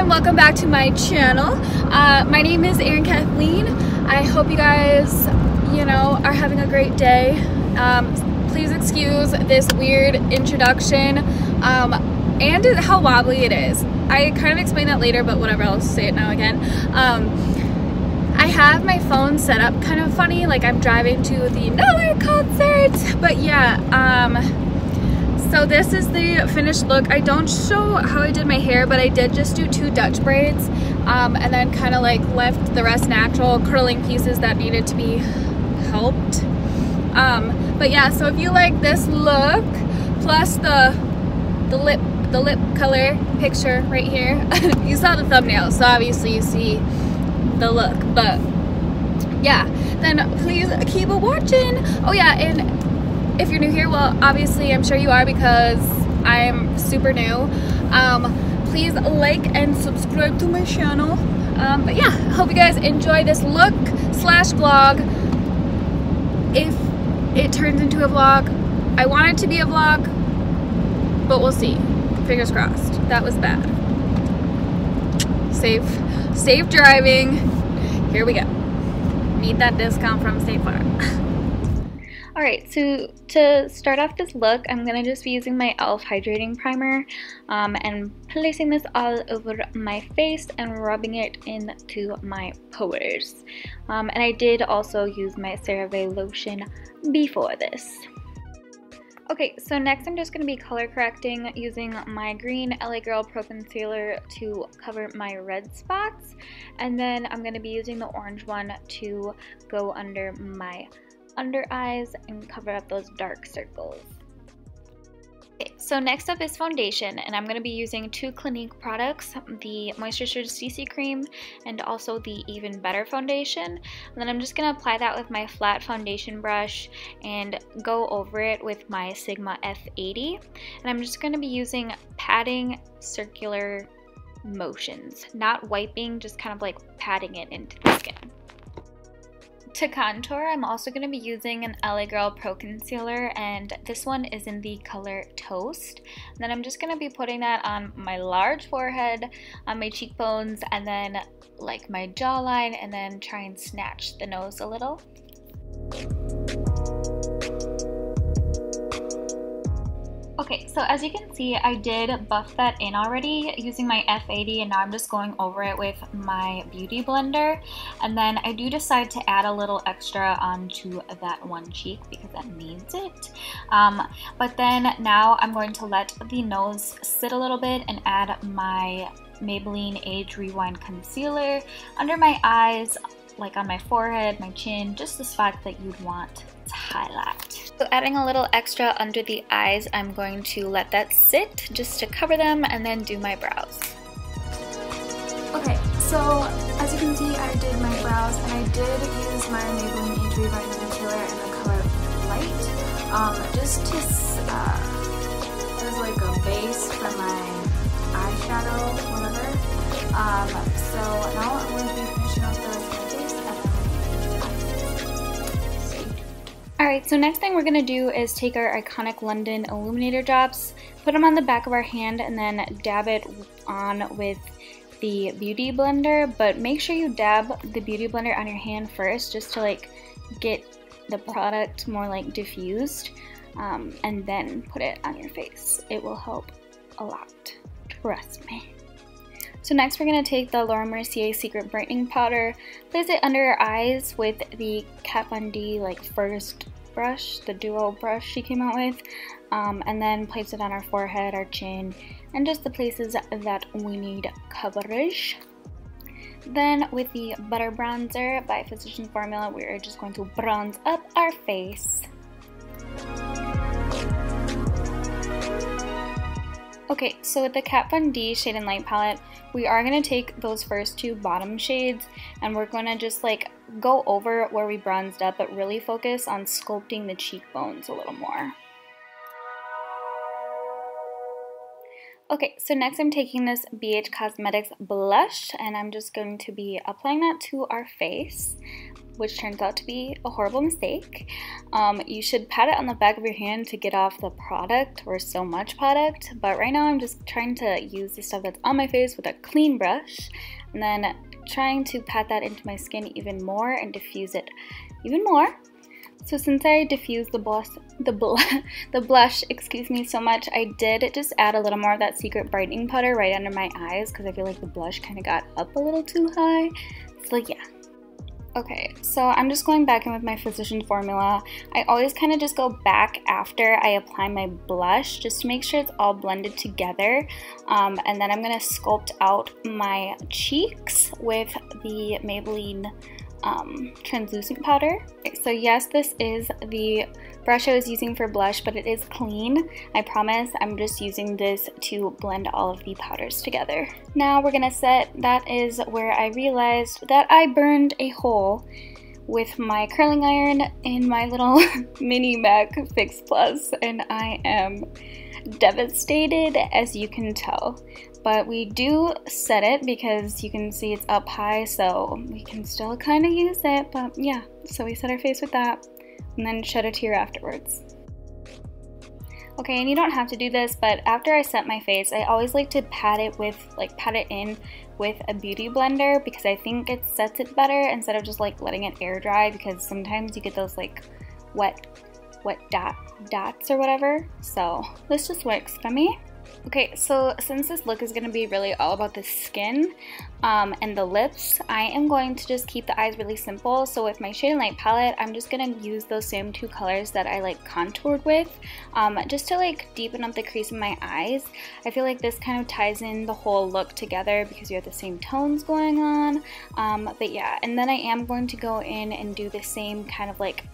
and welcome back to my channel. My name is Erin Kathleen. I hope you guys, are having a great day. Please excuse this weird introduction and how wobbly it is. I kind of explain that later, but whatever, I'll say it now again. I have my phone set up kind of funny, like I'm driving to the Nelly concert, but yeah, so this is the finished look. I don't show how I did my hair, but I did just do 2 Dutch braids and then kind of like left the rest natural, curling pieces that needed to be helped. But yeah, so if you like this look plus the lip color picture right here, you saw the thumbnail, so obviously you see the look, but yeah, then please keep watching. Oh yeah, and if you're new here, well, obviously I'm sure you are because I'm super new. Please like and subscribe to my channel. But yeah, I hope you guys enjoy this look slash vlog. If it turns into a vlog, I want it to be a vlog, but we'll see. Fingers crossed. That was bad. Safe driving. Here we go. Need that discount from State Farm. Alright, so to start off this look, I'm going to just be using my e.l.f. Hydrating Primer and placing this all over my face and rubbing it into my pores. And I did also use my CeraVe lotion before this. Okay, so next I'm just going to be color correcting using my green LA Girl Pro Concealer to cover my red spots. And then I'm going to be using the orange one to go under my under eyes and cover up those dark circles. Okay, so next up is foundation, and I'm going to be using 2 Clinique products, the Moisturizer CC Cream and also the Even Better foundation. And then I'm just going to apply that with my flat foundation brush and go over it with my Sigma F80. And I'm just going to be using patting circular motions, not wiping, just kind of like patting it into the skin. To contour, I'm also going to be using an LA Girl Pro Concealer, and this one is in the color Toast. And then I'm just going to be putting that on my large forehead, on my cheekbones, and then like my jawline, and then try and snatch the nose a little. Okay, so as you can see, I did buff that in already using my F80, and now I'm just going over it with my Beauty Blender. And then I do decide to add a little extra onto that one cheek because that needs it. But then now I'm going to let the nose sit a little bit and add my Maybelline Age Rewind Concealer under my eyes, like on my forehead, my chin, just the spots that you'd want to highlight. So adding a little extra under the eyes, I'm going to let that sit just to cover them and then do my brows. Okay, so as you can see, I did my brows and I did use my Maybelline Age Rewind Concealer in the color Light, just to, as like a base for my eyeshadow, whatever. So now I'm going to be finishing off the rest of my face. Alright, so next thing we're going to do is take our iconic London Illuminator drops, put them on the back of our hand, and then dab it on with the Beauty Blender. But make sure you dab the Beauty Blender on your hand first, just to like get the product more like diffused, and then put it on your face. It will help a lot, trust me. So next we're going to take the Laura Mercier Secret Brightening Powder, place it under our eyes with the Kat Von D like first brush, the duo brush she came out with, and then place it on our forehead, our chin, and just the places that we need coverage. Then with the Butter Bronzer by Physicians Formula, we're just going to bronze up our face. Okay, so with the Kat Von D Shade and Light palette, we are going to take those first 2 bottom shades and we're going to just like go over where we bronzed up, but really focus on sculpting the cheekbones a little more. Okay, so next I'm taking this BH Cosmetics blush and I'm just going to be applying that to our face. which turns out to be a horrible mistake. You should pat it on the back of your hand to get off the product or so much product, but right now I'm just trying to use the stuff that's on my face with a clean brush and then trying to pat that into my skin even more and diffuse it even more. So since I diffused the blush, excuse me, so much, I did just add a little more of that secret brightening powder right under my eyes because I feel like the blush kind of got up a little too high. So yeah. Okay, so I'm just going back in with my Physicians Formula. I always kind of just go back after I apply my blush just to make sure it's all blended together. And then I'm going to sculpt out my cheeks with the Maybelline translucent powder. So yes, this is the brush I was using for blush, but it is clean. I promise. I'm just using this to blend all of the powders together. Now we're gonna set, that is where I realized that I burned a hole with my curling iron in my little mini MAC Fix Plus, and I am devastated, as you can tell. But we do set it because you can see it's up high, so we can still kind of use it. But yeah, so we set our face with that and then shed a tear afterwards. Okay, and you don't have to do this, but after I set my face, I always like to pat it in with a beauty blender because I think it sets it better instead of just like letting it air dry, because sometimes you get those like wet dots or whatever. So this just works for me. Okay, so since this look is going to be really all about the skin and the lips, I am going to just keep the eyes really simple. So with my Shade and Light palette, I'm just going to use those same two colors that I like contoured with, just to like deepen up the crease in my eyes. I feel like this kind of ties in the whole look together because you have the same tones going on. But yeah, and then I am going to go in and do the same kind of like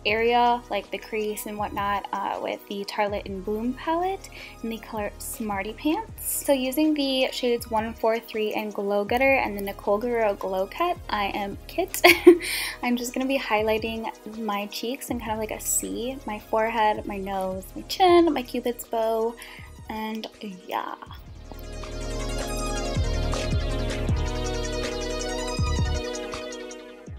area, like the crease and whatnot, with the Tartelette and Bloom palette in the color Smarty Pants. So using the shades 143 and Glow Getter and the Nicole Guerrero Glow Cut, I'm just going to be highlighting my cheeks in kind of like a C, my forehead, my nose, my chin, my cupid's bow, and yeah.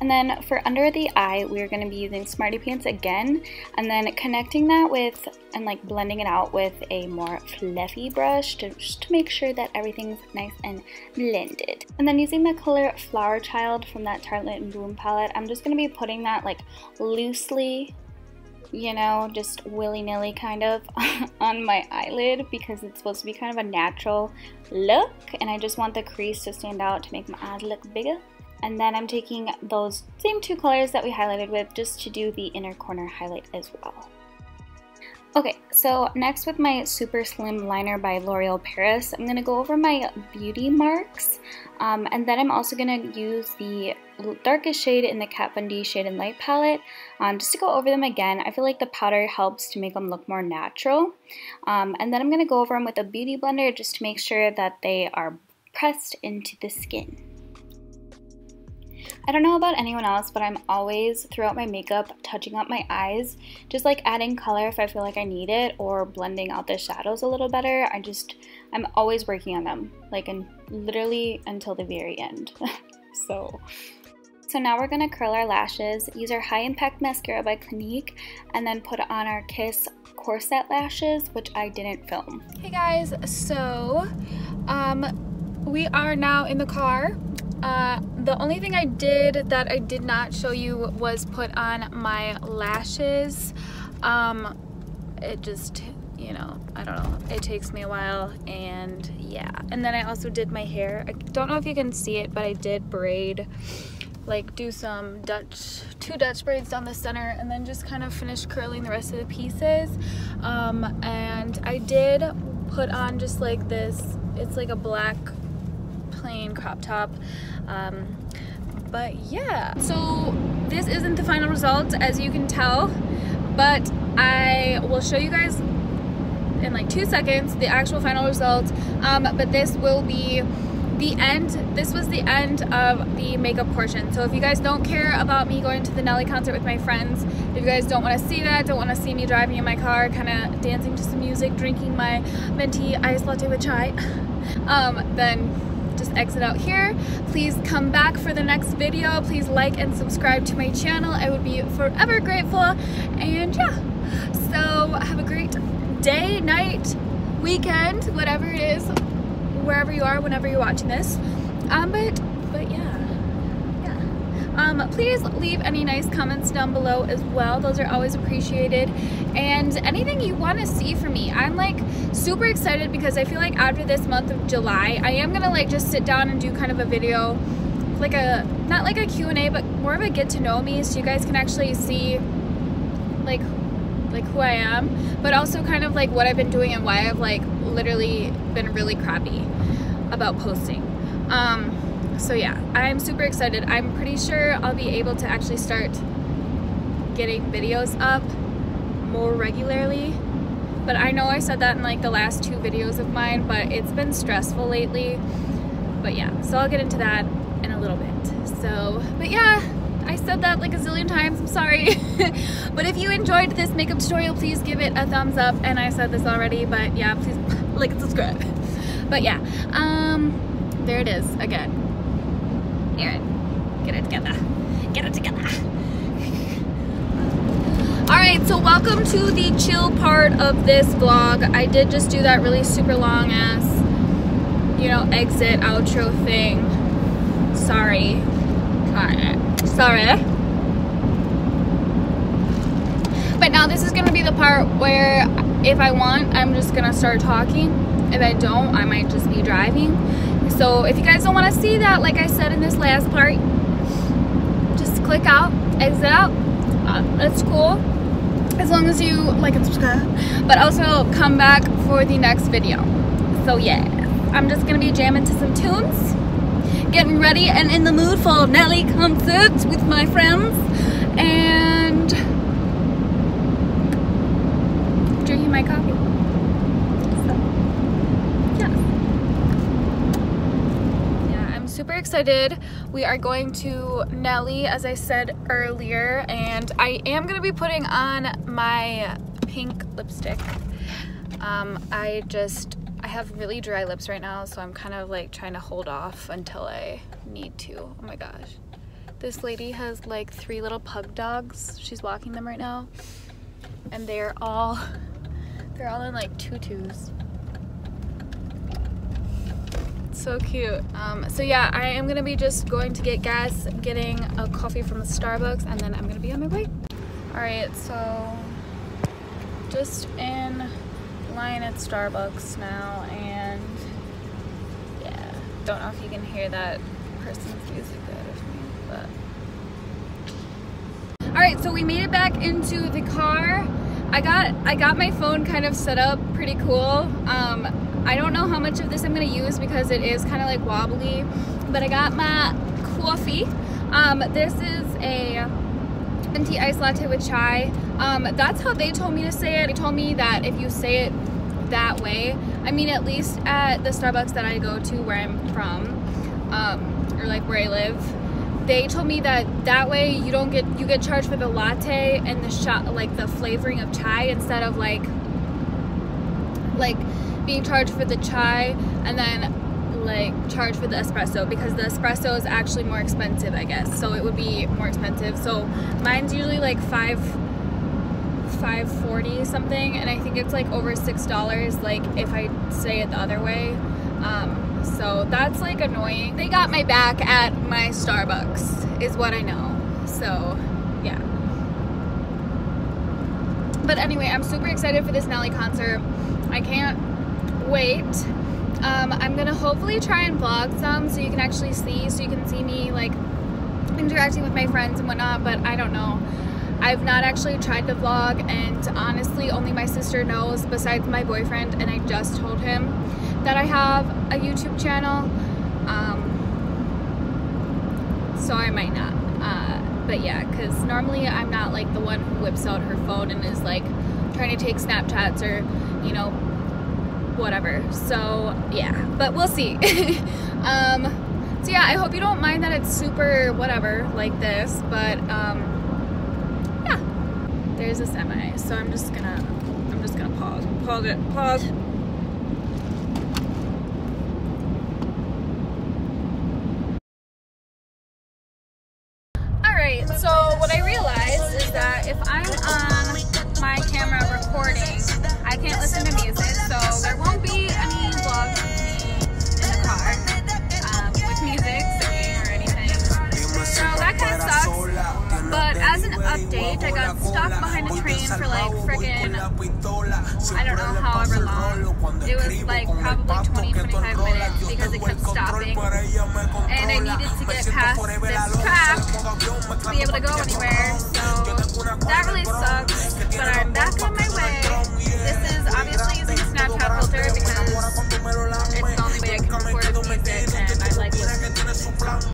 And then for under the eye, we're going to be using Smarty Pants again, and then connecting that with, and like blending it out with a more fluffy brush just to make sure that everything's nice and blended. And then using the color Flower Child from that Tartelette and Bloom palette, I'm just going to be putting that like loosely, you know, just willy-nilly kind of on my eyelid because it's supposed to be kind of a natural look, and I just want the crease to stand out to make my eyes look bigger. And then I'm taking those same two colors that we highlighted with just to do the inner corner highlight as well. Okay, so next with my Super Slim Liner by L'Oreal Paris, I'm going to go over my beauty marks. And then I'm also going to use the darkest shade in the Kat Von D Shade and Light palette just to go over them again. I feel like the powder helps to make them look more natural. And then I'm going to go over them with a beauty blender just to make sure that they are pressed into the skin. I don't know about anyone else, but I'm always, throughout my makeup, touching up my eyes, just like adding color if I feel like I need it, or blending out the shadows a little better. I'm always working on them, like literally until the very end. So now we're gonna curl our lashes, use our High Impact Mascara by Clinique, and then put on our Kiss Corset lashes, which I didn't film. Hey guys, so we are now in the car. The only thing I did that I did not show you was put on my lashes. It just, you know, I don't know, it takes me a while, and yeah. And then I also did my hair. I don't know if you can see it, but I did braid, like do some two Dutch braids down the center, and then just kind of finish curling the rest of the pieces. And I did put on just like this, it's like a black plain crop top, but yeah. So this isn't the final result, as you can tell, but I will show you guys in like 2 seconds the actual final result. But this will be the end. This was the end of the makeup portion. So if you guys don't care about me going to the Nelly concert with my friends, if you guys don't want to see that, don't want to see me driving in my car kind of dancing to some music, drinking my venti iced latte with chai, then just exit out here. Please come back for the next video. Please like and subscribe to my channel. I would be forever grateful. And yeah, so have a great day, night, weekend, whatever it is, wherever you are, whenever you're watching this. But yeah. Please leave any nice comments down below as well. Those are always appreciated. And anything you want to see from me. I'm like super excited because I feel like after this month of July, I am gonna like just sit down and do kind of a video, like a, not like a Q&A, but more of a get to know me, so you guys can actually see like who I am, but also kind of like what I've been doing and why I've like literally been really crappy about posting. So yeah, I'm super excited. I'm pretty sure I'll be able to actually start getting videos up more regularly. But I know I said that in like the last 2 videos of mine, but it's been stressful lately. But yeah, so I'll get into that in a little bit. So, but yeah, I said that like a zillion times, I'm sorry. But if you enjoyed this makeup tutorial, please give it a thumbs up. And I said this already, but yeah, please like and subscribe. But yeah, there it is again. Erin, get it together. Get it together. Alright, so welcome to the chill part of this vlog. I did just do that really super long ass, you know, exit, outro thing. Sorry. But now this is going to be the part where if I want, I'm just going to start talking. If I don't, I might just be driving. So if you guys don't want to see that, like I said in this last part, just click out, exit out. That's cool, as long as you like and subscribe. But also come back for the next video. So yeah, I'm just gonna be jamming to some tunes, getting ready and in the mood for Nelly concert with my friends, and drinking my coffee. Super excited. We are going to Nelly, as I said earlier, and I am going to be putting on my pink lipstick. I have really dry lips right now, so I'm kind of like trying to hold off until I need to. Oh my gosh. This lady has like 3 little pug dogs. She's walking them right now, and they're all in like tutus. So cute. So yeah, I am gonna be just going to get gas, getting a coffee from the Starbucks, and then I'm gonna be on my way. Alright, so just in line at Starbucks now, and yeah, don't know if you can hear that person's music out of me, but alright, so we made it back into the car. I got my phone kind of set up pretty cool. I don't know how much of this I'm going to use because it is kind of like wobbly, but I got my coffee. This is a green tea iced latte with chai. That's how they told me to say it. They told me that if you say it that way, I mean at least at the Starbucks that I go to where I'm from, or like where I live, they told me that way you get charged for the latte and the shot, like the flavoring of chai, instead of like being charged for the chai and then like charged for the espresso, because the espresso is actually more expensive, I guess, so it would be more expensive. So mine's usually like $5.40 something, and I think it's like over $6 like if I say it the other way. So that's like annoying. They got my back at my Starbucks is what I know. So yeah, but anyway, I'm super excited for this Nelly concert. I can't wait. I'm gonna hopefully try and vlog some so you can actually see, me like interacting with my friends and whatnot, but I don't know. I've not actually tried to vlog, and honestly only my sister knows besides my boyfriend, and I just told him that I have a YouTube channel, so I might not, but yeah, because normally I'm not like the one who whips out her phone and is like trying to take Snapchats or, you know, whatever. So yeah, but we'll see. So yeah, I hope you don't mind that it's super whatever like this, but yeah, there's a semi, so I'm just gonna pause it. I'm on my camera recording, I can't listen to music, so there won't be any vlogs of me in the car with music, singing, or anything. So that kind of sucks. But as an update, I got stuck behind a train for like friggin', I don't know, however long. It was like probably 20-25 minutes because it kept stopping. And I needed to get past this track to be able to go anywhere. So that really sucks. But I'm back on my way. This is obviously using a Snapchat filter because it's the only way I can record music and I like listening to music.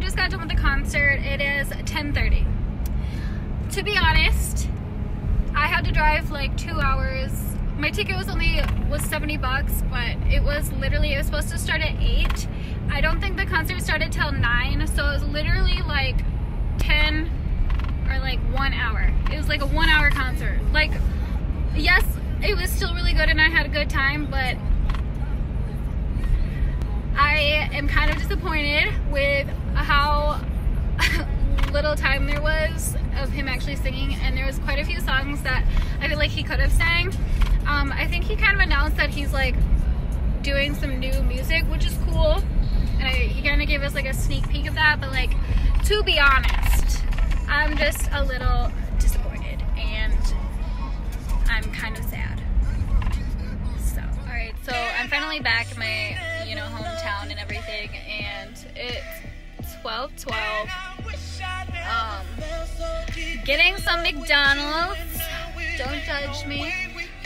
Just got done with the concert. It is 10:30. To be honest, I had to drive like 2 hours. My ticket was only 70 bucks, but it was supposed to start at 8. I don't think the concert started till 9, so it was literally like 10 or like 1 hour. It was like a 1 hour concert. Like, yes, it was still really good and I had a good time, but I am kind of disappointed with how little time there was of him actually singing, and there was quite a few songs that I feel like he could have sang. I think he kind of announced that he's like doing some new music, which is cool, and he kind of gave us like a sneak peek of that, but like, to be honest, I'm just a little disappointed and I'm kind of sad. So, alright, so I'm finally back in my, hometown and everything, and it's 12:12. Getting some McDonald's. Don't judge me.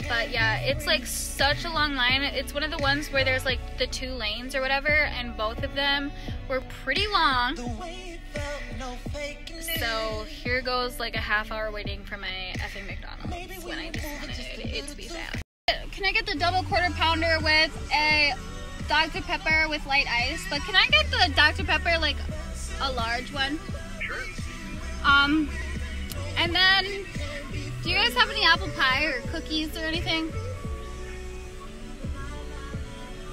But yeah, it's like such a long line. It's one of the ones where there's like the 2 lanes or whatever, and both of them were pretty long. So here goes like a half hour waiting for my effing McDonald's when I just wanted it to be fast. Can I get the double quarter pounder with a Dr. Pepper with light ice? But can I get the Dr. Pepper, like a large one? Sure. And then, do you guys have any apple pie or cookies or anything?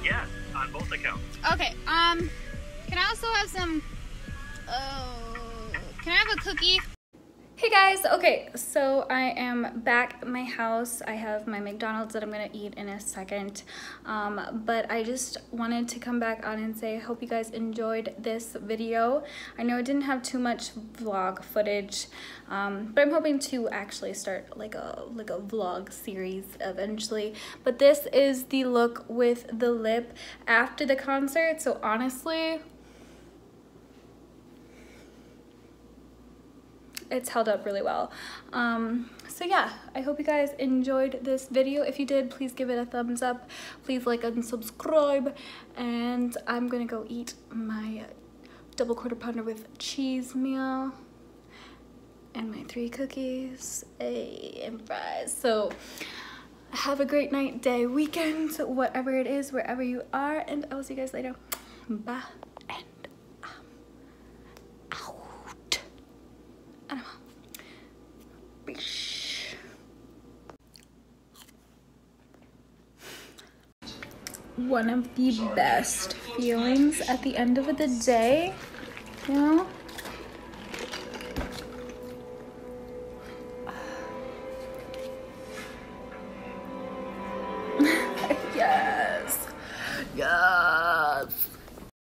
Yeah, on both accounts. Okay, can I also have some, can I have a cookie? Hey guys, okay, so I am back at my house. I have my McDonald's that I'm gonna eat in a second, but I just wanted to come back on and say I hope you guys enjoyed this video. I know it didn't have too much vlog footage, but I'm hoping to actually start like a vlog series eventually. But this is the look with the lip after the concert, so honestly, it's held up really well. So yeah, I hope you guys enjoyed this video. If you did, please give it a thumbs up. Please like and subscribe. And I'm gonna go eat my double quarter pounder with cheese meal and my 3 cookies and fries. So have a great night, day, weekend, whatever it is, wherever you are, and I will see you guys later. Bye. One of the best feelings at the end of the day, you know?